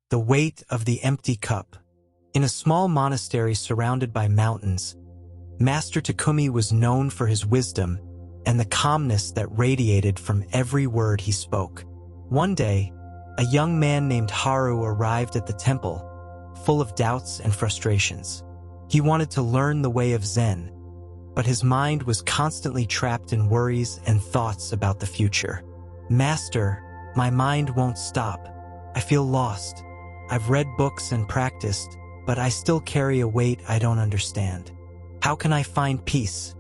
The weight of the empty cup. In a small monastery surrounded by mountains, Master Takumi was known for his wisdom and the calmness that radiated from every word he spoke. One day, a young man named Haru arrived at the temple, full of doubts and frustrations. He wanted to learn the way of Zen, but his mind was constantly trapped in worries and thoughts about the future. "Master, my mind won't stop. I feel lost. I've read books and practiced, but I still carry a weight I don't understand. How can I find peace?"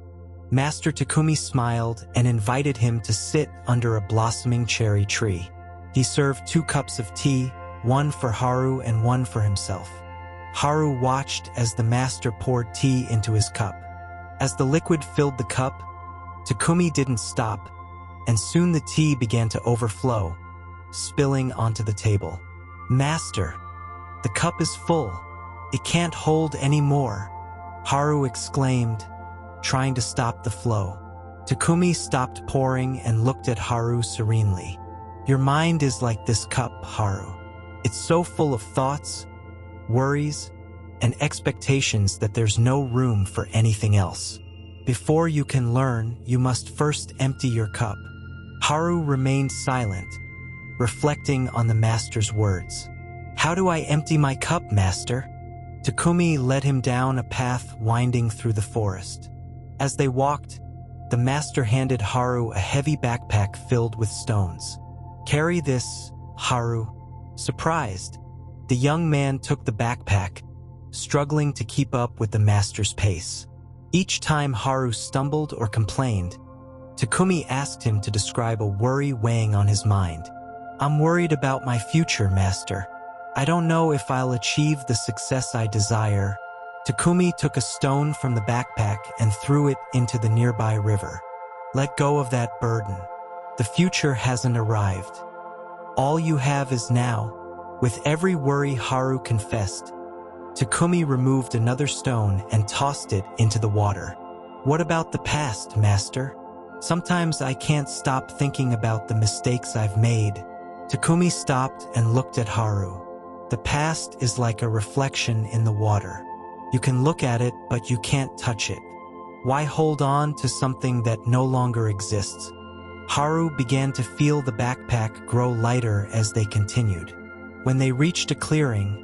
Master Takumi smiled and invited him to sit under a blossoming cherry tree. He served 2 cups of tea, one for Haru and one for himself. Haru watched as the master poured tea into his cup. As the liquid filled the cup, Takumi didn't stop, and soon the tea began to overflow, spilling onto the table. "Master, the cup is full. It can't hold any more," Haru exclaimed, trying to stop the flow. Takumi stopped pouring and looked at Haru serenely. "Your mind is like this cup, Haru. It's so full of thoughts, worries, and expectations that there's no room for anything else. Before you can learn, you must first empty your cup." Haru remained silent, reflecting on the master's words. "How do I empty my cup, master?" Takumi led him down a path winding through the forest. As they walked, the master handed Haru a heavy backpack filled with stones. "Carry this, Haru." Surprised, the young man took the backpack, struggling to keep up with the master's pace. Each time Haru stumbled or complained, Takumi asked him to describe a worry weighing on his mind. "I'm worried about my future, master. I don't know if I'll achieve the success I desire." Takumi took a stone from the backpack and threw it into the nearby river. "Let go of that burden. The future hasn't arrived. All you have is now." With every worry Haru confessed, Takumi removed another stone and tossed it into the water. "What about the past, master? Sometimes I can't stop thinking about the mistakes I've made." Takumi stopped and looked at Haru. "The past is like a reflection in the water. You can look at it, but you can't touch it. Why hold on to something that no longer exists?" Haru began to feel the backpack grow lighter as they continued. When they reached a clearing,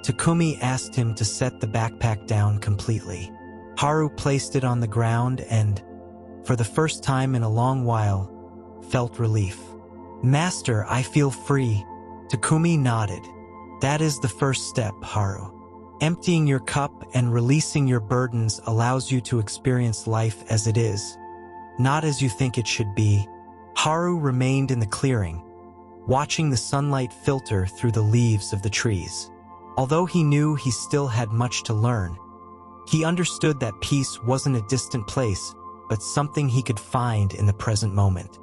Takumi asked him to set the backpack down completely. Haru placed it on the ground and, for the first time in a long while, felt relief. "Master, I feel free." Takumi nodded. "That is the first step, Haru. Emptying your cup and releasing your burdens allows you to experience life as it is, not as you think it should be." Haru remained in the clearing, watching the sunlight filter through the leaves of the trees. Although he knew he still had much to learn, he understood that peace wasn't a distant place, but something he could find in the present moment.